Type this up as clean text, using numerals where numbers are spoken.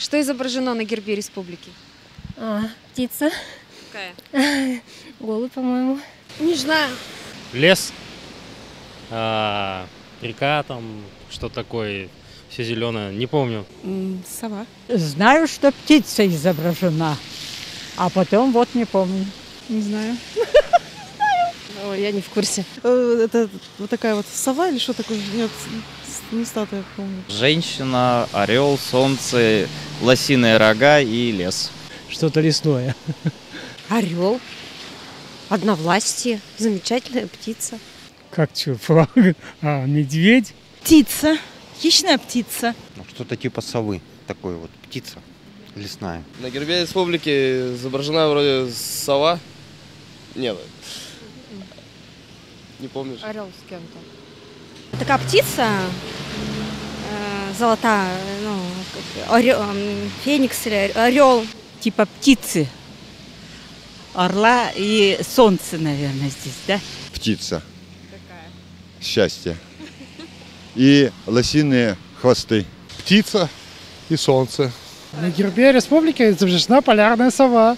Что изображено на гербе республики? Птица. Какая? Голубь, по-моему. Не знаю. Лес, река там, что такое, все зеленое, не помню. Сова. Знаю, что птица изображена, а потом вот не помню. Не знаю. Ой, я не в курсе. Это вот такая вот сова или что такое? Нет, не статуя, помню. Женщина, орел, солнце, лосиные рога и лес. Что-то лесное. Орел. Одновластие. Замечательная птица. Как что, флаг? Медведь? Птица. Хищная птица. Что-то типа совы. Такой вот птица лесная. На гербе республики изображена вроде сова. Нет. Не помнишь? Орел с кем-то. Такая птица золотая, феникс или орел. Типа птицы. Орла и солнце, наверное, здесь, да? Птица. Какая? Счастье. И лосиные хвосты. Птица и солнце. На гербе республики изображена полярная сова.